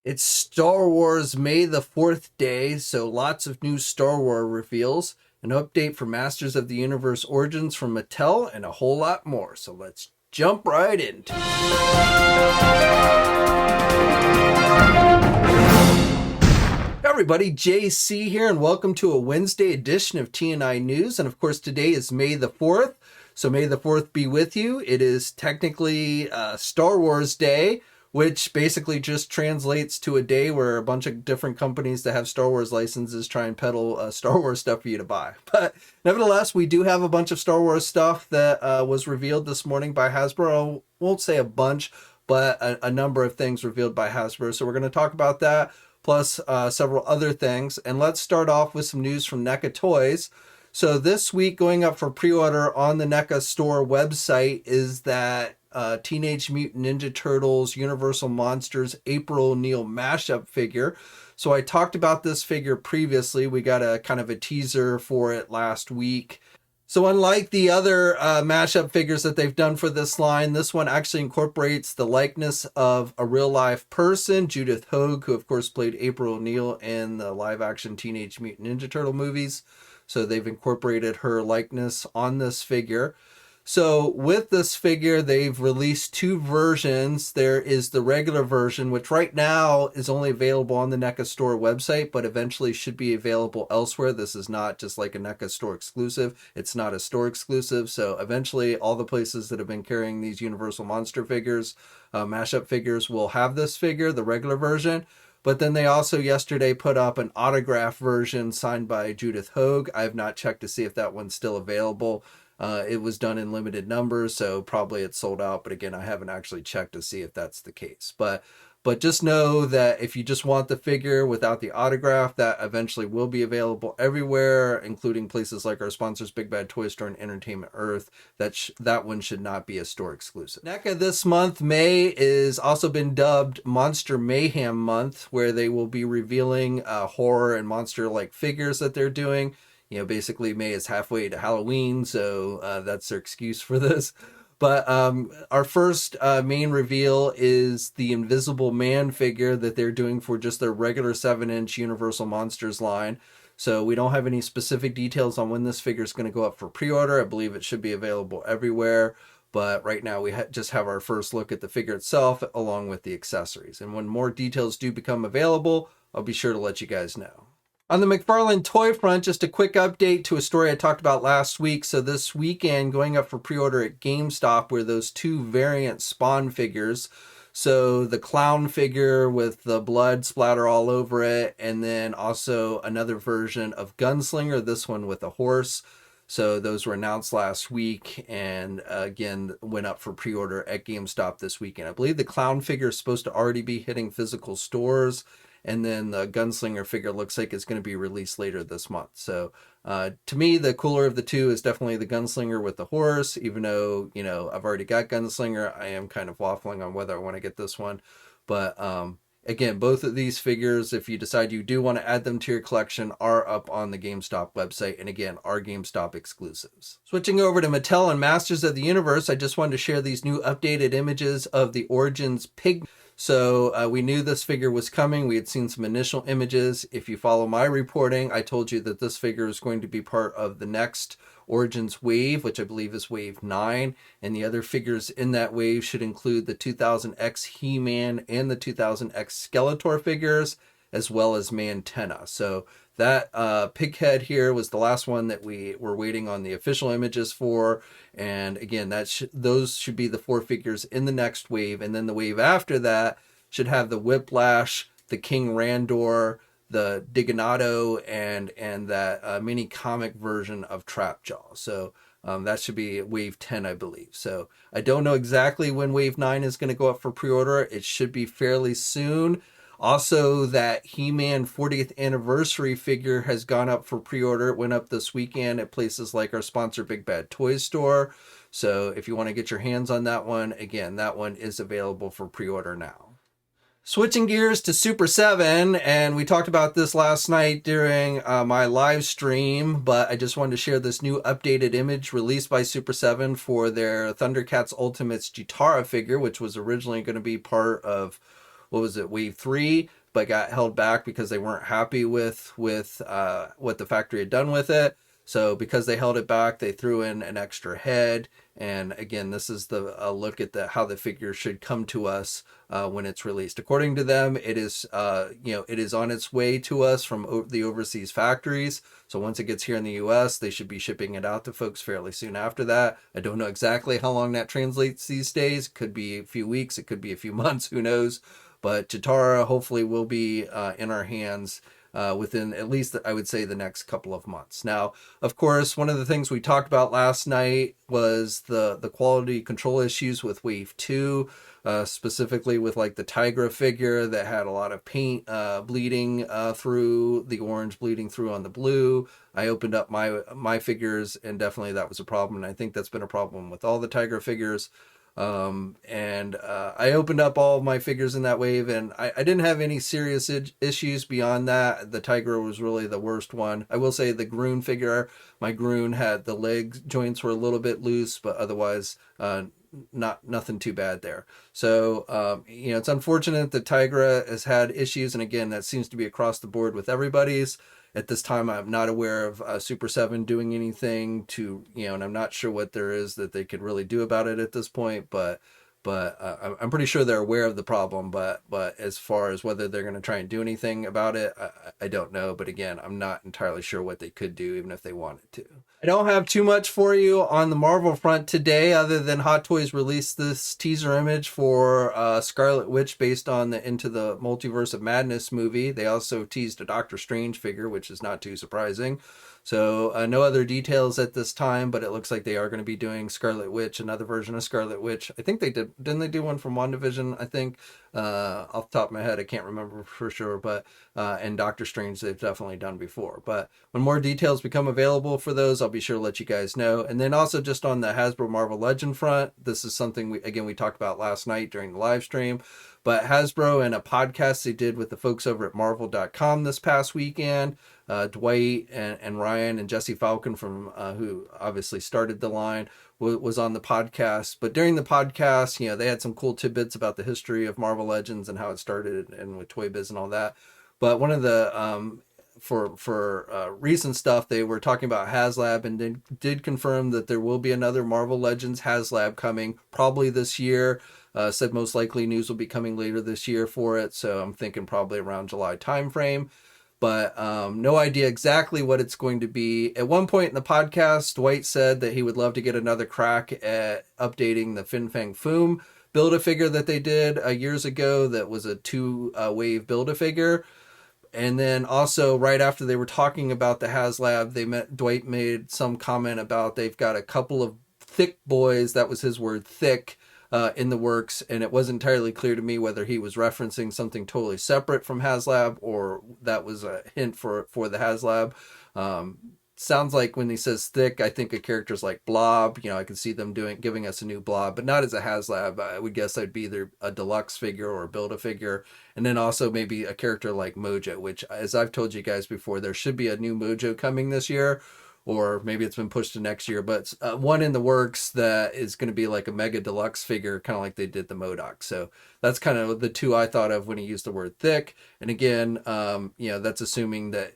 It's Star Wars May the 4th day, so lots of new Star Wars reveals, an update for Masters of the Universe Origins from Mattel, and a whole lot more. So let's jump right into it. Hey everybody, JC here, and welcome to a Wednesday edition of TNInews. And of course, today is May the 4th, so May the 4th be with you. It is technically Star Wars Day, which basically just translates to a day where a bunch of different companies that have Star Wars licenses try and peddle Star Wars stuff for you to buy. But nevertheless, we do have a bunch of Star Wars stuff that was revealed this morning by Hasbro. I won't say a bunch, but a number of things revealed by Hasbro. So we're going to talk about that, plus several other things. And let's start off with some news from NECA Toys. So this week, going up for pre-order on the NECA store website is that Teenage Mutant Ninja Turtles Universal Monsters April O'Neil mashup figure. So I talked about this figure previously. We got a kind of a teaser for it last week. So unlike the other mashup figures that they've done for this line, this one actually incorporates the likeness of a real life person, Judith Hoag, who of course played April O'Neil in the live action Teenage Mutant Ninja Turtle movies. So they've incorporated her likeness on this figure. So with this figure, they've released two versions. There is the regular version, which right now is only available on the NECA store website, but eventually should be available elsewhere. This is not just like a NECA store exclusive. It's not a store exclusive. So eventually all the places that have been carrying these Universal Monster figures, mashup figures, will have this figure, the regular version. But then they also yesterday put up an autograph version signed by Judith Hoag. I have not checked to see if that one's still available. It was done in limited numbers, so probably it's sold out. But again, I haven't actually checked to see if that's the case. But just know that if you just want the figure without the autograph, that eventually will be available everywhere, including places like our sponsors, Big Bad Toy Store and Entertainment Earth. That one should not be a store exclusive. NECA this month, May, is also been dubbed Monster Mayhem Month, where they will be revealing horror and monster-like figures that they're doing. You know, basically May is halfway to Halloween, so that's their excuse for this. But our first main reveal is the Invisible Man figure that they're doing for just their regular 7-inch Universal Monsters line. So we don't have any specific details on when this figure is going to go up for pre-order. I believe it should be available everywhere. But right now we just have our first look at the figure itself along with the accessories. And when more details do become available, I'll be sure to let you guys know. On the McFarlane toy front, just a quick update to a story I talked about last week. So this weekend, going up for pre-order at GameStop were those two variant Spawn figures. So the clown figure with the blood splatter all over it, and then also another version of Gunslinger, this one with a horse. So those were announced last week and again went up for pre-order at GameStop this weekend. I believe the clown figure is supposed to already be hitting physical stores. And then the Gunslinger figure looks like it's going to be released later this month. So to me, the cooler of the two is definitely the Gunslinger with the horse. Even though, you know, I've already got Gunslinger, I am kind of waffling on whether I want to get this one. But again, both of these figures, if you decide you do want to add them to your collection, are up on the GameStop website. And again, are GameStop exclusives. Switching over to Mattel and Masters of the Universe, I just wanted to share these new updated images of the Origins Pig. So we knew this figure was coming. We had seen some initial images. If you follow my reporting, I told you that this figure is going to be part of the next Origins wave, which I believe is wave 9. And the other figures in that wave should include the 2000X He-Man and the 2000X Skeletor figures, as well as Mantenna. So that pig head here was the last one that we were waiting on the official images for. And again, those should be the 4 figures in the next wave. And then the wave after that should have the Whiplash, the King Randor, the Diganato, and that mini comic version of Trapjaw. So that should be wave 10, I believe. So I don't know exactly when wave 9 is going to go up for pre-order. It should be fairly soon. Also, that He-Man 40th anniversary figure has gone up for pre-order. It went up this weekend at places like our sponsor, Big Bad Toy Store. So if you want to get your hands on that one, again, that one is available for pre-order now. Switching gears to Super 7, and we talked about this last night during my live stream, but I just wanted to share this new updated image released by Super 7 for their ThunderCats Ultimates Cheetara figure, which was originally going to be part of what was it, wave 3, but got held back because they weren't happy with what the factory had done with it. So because they held it back, they threw in an extra head. And again, this is a look at how the figure should come to us when it's released. According to them, it is it is on its way to us from the overseas factories. So once it gets here in the U.S., they should be shipping it out to folks fairly soon after that. I don't know exactly how long that translates these days. Could be a few weeks. It could be a few months. Who knows? But Cheetara hopefully will be in our hands within at least, I would say, the next couple of months. Now, of course, one of the things we talked about last night was the quality control issues with Wave 2, specifically with like the Tigra figure that had a lot of paint bleeding through, the orange bleeding through on the blue. I opened up my figures, and definitely that was a problem, and I think that's been a problem with all the Tigra figures. I opened up all of my figures in that wave, and I didn't have any serious issues beyond that. The Tiger was really the worst one. I will say the Groon figure, my Groon had the leg joints were a little bit loose, but otherwise, nothing too bad there. So, it's unfortunate that Tigra has had issues, and again, that seems to be across the board with everybody's. At this time, I'm not aware of Super 7 doing anything to, and I'm not sure what there is that they could really do about it at this point, but I'm pretty sure they're aware of the problem, but as far as whether they're going to try and do anything about it, I don't know. But again, I'm not entirely sure what they could do, even if they wanted to. I don't have too much for you on the Marvel front today, other than Hot Toys released this teaser image for Scarlet Witch based on the Into the Multiverse of Madness movie. They also teased a Doctor Strange figure, which is not too surprising. So no other details at this time, but it looks like they are going to be doing Scarlet Witch, another version of Scarlet Witch. I think they didn't they do one from WandaVision? I think off the top of my head, I can't remember for sure, but and Doctor Strange they've definitely done before. But when more details become available for those, I'll be sure to let you guys know. And then also just on the Hasbro Marvel Legend front, this is something we talked about last night during the live stream. But Hasbro and a podcast they did with the folks over at Marvel.com this past weekend, Dwight and Ryan and Jesse Falcon from who obviously started the line was on the podcast. But during the podcast, they had some cool tidbits about the history of Marvel Legends and how it started and with Toy Biz and all that. But one of the for recent stuff, they were talking about Haslab and did confirm that there will be another Marvel Legends Haslab coming probably this year. Said most likely news will be coming later this year for it, so I'm thinking probably around July timeframe. But no idea exactly what it's going to be. At one point in the podcast, Dwight said that he would love to get another crack at updating the Fin Fang Foom Build-A-Figure that they did years ago that was a two-wave Build-A-Figure. And then also right after they were talking about the Haslab, Dwight made some comment about they've got a couple of thick boys, that was his word, thick, in the works, and it wasn't entirely clear to me whether he was referencing something totally separate from Haslab or that was a hint for the Haslab. Sounds like when he says thick, I think of characters like Blob. I can see them giving us a new Blob, but not as a Haslab. I would guess I'd be either a deluxe figure or Build-A-Figure, and then also maybe a character like Mojo, which, as I've told you guys before, there should be a new Mojo coming this year, or maybe it's been pushed to next year, but one in the works that is going to be like a mega deluxe figure, kind of like they did the MODOK. So that's kind of the two I thought of when he used the word thick. And again, that's assuming that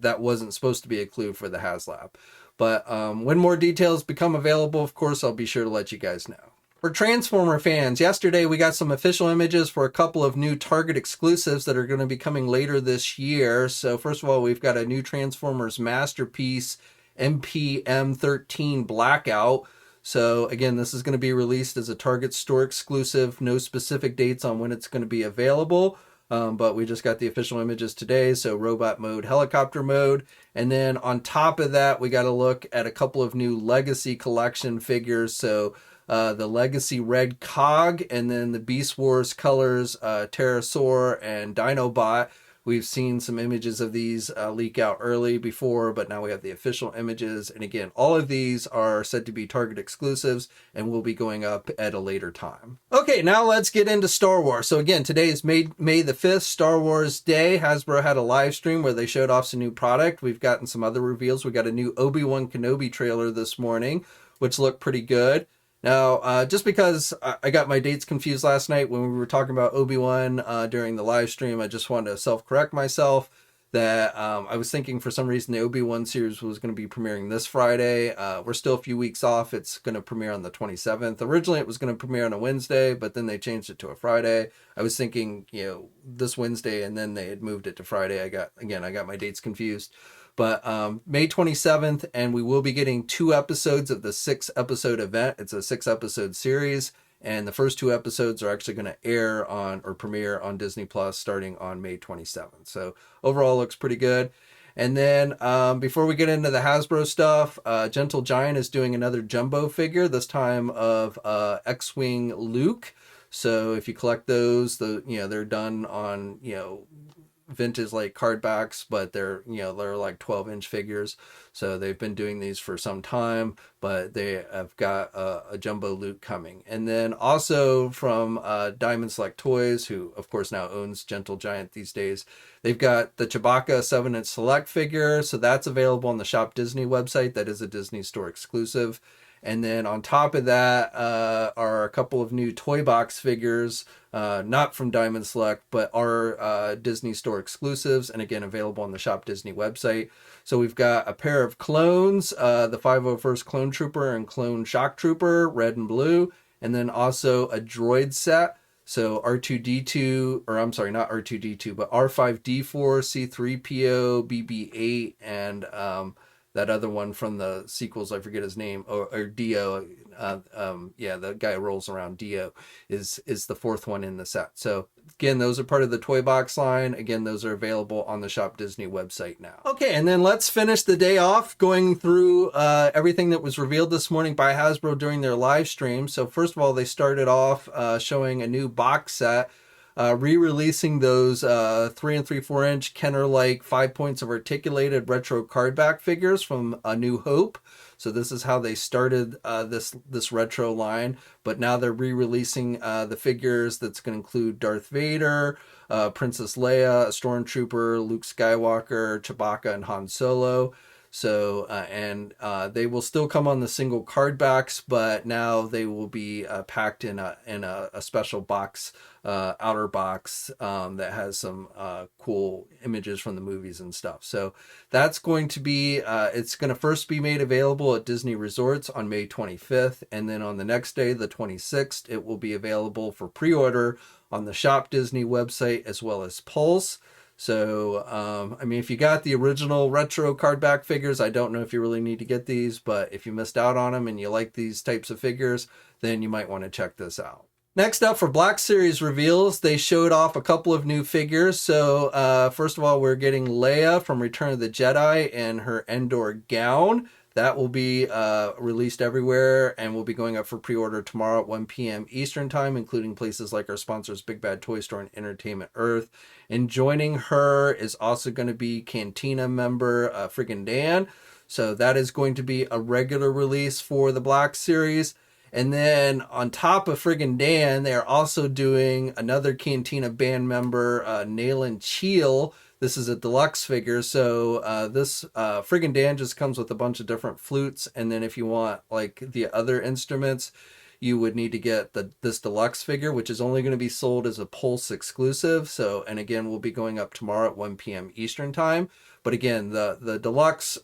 that wasn't supposed to be a clue for the Haslab. But when more details become available, of course, I'll be sure to let you guys know. For Transformer fans, yesterday we got some official images for a couple of new Target exclusives that are going to be coming later this year. So first of all, we've got a new Transformers Masterpiece MPM13 Blackout. So again, this is going to be released as a Target store exclusive. No specific dates on when it's going to be available, but we just got the official images today. So robot mode, helicopter mode. And then on top of that, we got to look at a couple of new Legacy Collection figures. So the Legacy Red Cog, and then the Beast Wars colors, Pterosaur and Dinobot. We've seen some images of these leak out early before, but now we have the official images. And again, all of these are said to be Target exclusives and will be going up at a later time. Okay, now let's get into Star Wars. So again, today is May the 5th, Star Wars Day. Hasbro had a live stream where they showed off some new product. We've gotten some other reveals. We got a new Obi-Wan Kenobi trailer this morning, which looked pretty good. Now, just because I got my dates confused last night when we were talking about Obi-Wan during the live stream, I just wanted to self-correct myself that I was thinking for some reason the Obi-Wan series was going to be premiering this Friday. We're still a few weeks off. It's going to premiere on the 27th. Originally, it was going to premiere on a Wednesday, but then they changed it to a Friday. I was thinking, this Wednesday, and then they had moved it to Friday. I got my dates confused. But May 27th, and we will be getting 2 episodes of the 6-episode event. It's a 6-episode series, and the first 2 episodes are actually going to air on or premiere on Disney Plus starting on May 27th. So overall, looks pretty good. And then before we get into the Hasbro stuff, Gentle Giant is doing another jumbo figure, this time of X-Wing Luke. So if you collect those, they're done on vintage like card backs, but they're like 12-inch figures. So they've been doing these for some time, but they have got a jumbo Luke coming. And then also from Diamond Select Toys, who of course now owns Gentle Giant these days, they've got the Chewbacca 7-inch Select figure. So that's available on the Shop Disney website. That is a Disney Store exclusive. And then on top of that are a couple of new ToyBox figures, not from Diamond Select, but are Disney Store exclusives, and again, available on the Shop Disney website. So we've got a pair of clones, the 501st Clone Trooper and Clone Shock Trooper, red and blue, and then also a droid set. So R2-D2, or I'm sorry, not R2-D2, but R5-D4, C3PO, BB-8, and that other one from the sequels, I forget his name, or Dio. The guy who rolls around, Dio, is the 4th one in the set. So again, those are part of the ToyBox line. Again, those are available on the Shop Disney website now. Okay, and then let's finish the day off going through everything that was revealed this morning by Hasbro during their live stream. So first of all, they started off showing a new box set, re-releasing those 3 3/4 inch Kenner-like 5 points of articulated retro card back figures from A New Hope. So this is how they started this retro line, but now they're re-releasing the figures that's going to include Darth Vader, Princess Leia, a Stormtrooper, Luke Skywalker, Chewbacca, and Han Solo. So, they will still come on the single card backs, but now they will be packed in a special box, outer box, that has some cool images from the movies and stuff. So that's going to be, it's going to first be made available at Disney Resorts on May 25th. And then on the next day, the 26th, it will be available for pre-order on the Shop Disney website as well as Pulse. So, if you got the original retro card back figures, I don't know if you really need to get these, but if you missed out on them and you like these types of figures, then you might want to check this out. Next up for Black Series reveals, they showed off a couple of new figures. So, first of all, we're getting Leia from Return of the Jedi in her Endor gown. That will be released everywhere and will be going up for pre-order tomorrow at 1 p.m. Eastern Time, including places like our sponsors Big Bad Toy Store and Entertainment Earth. And joining her is also going to be Cantina member Friggin' Dan. So that is going to be a regular release for the Black Series. And then on top of Friggin' Dan, they are also doing another Cantina band member, Nayland Cheel. This is a deluxe figure, so this Friggin' Dan just comes with a bunch of different flutes, and then if you want like the other instruments, you would need to get this deluxe figure, which is only going to be sold as a Pulse exclusive. So, and again, we'll be going up tomorrow at 1 p.m. Eastern Time. But again, the deluxe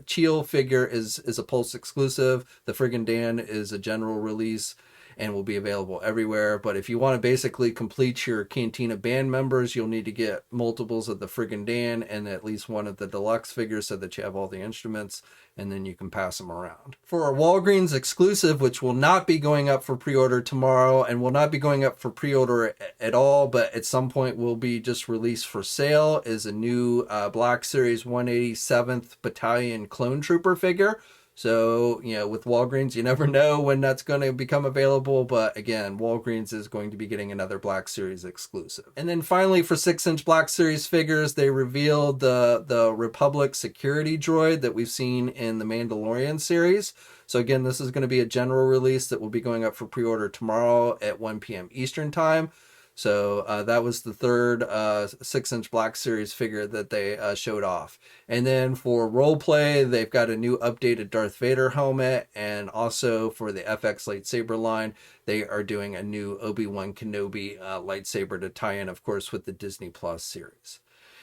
Cheel figure is a Pulse exclusive. The Friggin' Dan is a general release and will be available everywhere. But if you want to basically complete your Cantina band members, you'll need to get multiples of the Friggin' Dan and at least one of the deluxe figures so that you have all the instruments, and then you can pass them around. For our Walgreens exclusive, which will not be going up for pre-order tomorrow and will not be going up for pre-order at all, but at some point will be just released for sale, is a new Black Series 187th Battalion Clone Trooper figure. So, with Walgreens, you never know when that's going to become available. But again, Walgreens is going to be getting another Black Series exclusive. And then finally, for 6-inch Black Series figures, they revealed the Republic security droid that we've seen in the Mandalorian series. So again, this is going to be a general release that will be going up for pre-order tomorrow at 1 p.m. Eastern Time. So that was the third 6-inch Black Series figure that they showed off. And then for roleplay, they've got a new updated Darth Vader helmet. And also for the FX lightsaber line, they are doing a new Obi-Wan Kenobi lightsaber to tie in, of course, with the Disney Plus series.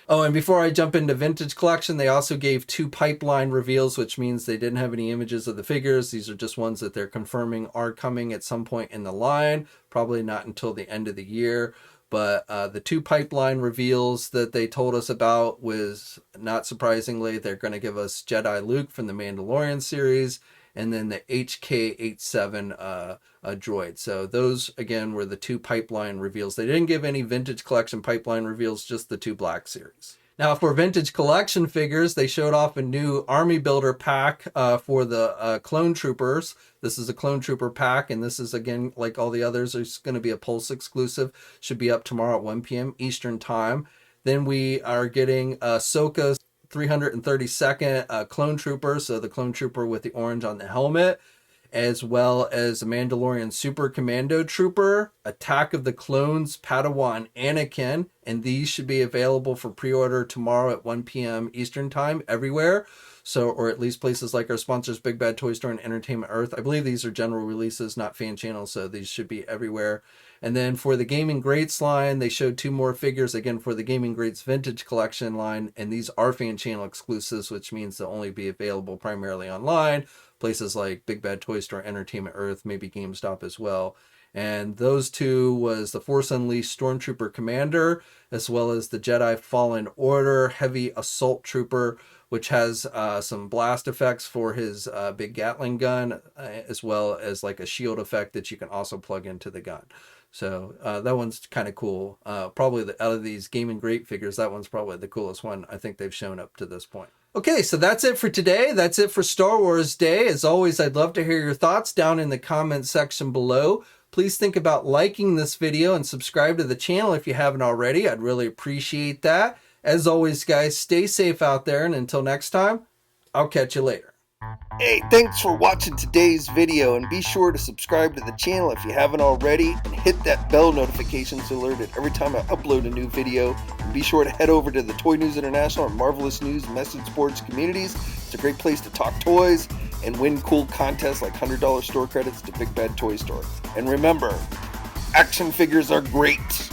Oh, and before I jump into Vintage Collection, they also gave 2 pipeline reveals, which means they didn't have any images of the figures. These are just ones that they're confirming are coming at some point in the line, probably not until the end of the year. But the 2 pipeline reveals that they told us about was, not surprisingly, they're going to give us Jedi Luke from the Mandalorian series, and then the HK-87 droid. So those, again, were the 2 pipeline reveals. They didn't give any Vintage Collection pipeline reveals, just the 2 Black Series. Now, for Vintage Collection figures, they showed off a new Army Builder pack for the Clone Troopers. This is a Clone Trooper pack, and this is, again, like all the others, it's going to be a Pulse exclusive. Should be up tomorrow at 1 p.m. Eastern Time. Then we are getting Ahsoka's 332nd Clone Trooper, so the Clone Trooper with the orange on the helmet, as well as a Mandalorian Super Commando Trooper, Attack of the Clones Padawan Anakin, and these should be available for pre-order tomorrow at 1 p.m. Eastern Time everywhere. So, or at least places like our sponsors, Big Bad Toy Store and Entertainment Earth. I believe these are general releases, not fan channels, so these should be everywhere. And then for the Gaming Greats line, they showed 2 more figures, again, for the Gaming Greats Vintage Collection line, and these are fan channel exclusives, which means they'll only be available primarily online, places like Big Bad Toy Store, Entertainment Earth, maybe GameStop as well. And those 2 was the Force Unleashed Stormtrooper Commander, as well as the Jedi Fallen Order Heavy Assault Trooper, which has some blast effects for his big Gatling gun, as well as like a shield effect that you can also plug into the gun. So that one's kind of cool. Probably out of these Gaming Great figures, that one's probably the coolest one I think they've shown up to this point. Okay, so that's it for today. That's it for Star Wars Day. As always, I'd love to hear your thoughts down in the comment section below. Please think about liking this video and subscribe to the channel if you haven't already. I'd really appreciate that. As always, guys, stay safe out there, and until next time, I'll catch you later. Hey, thanks for watching today's video, and be sure to subscribe to the channel if you haven't already, and hit that bell notification so alerted every time I upload a new video. And be sure to head over to the Toy News International and Marvelous News message boards communities. It's a great place to talk toys and win cool contests like $100 store credits to Big Bad Toy Store. And remember, action figures are great!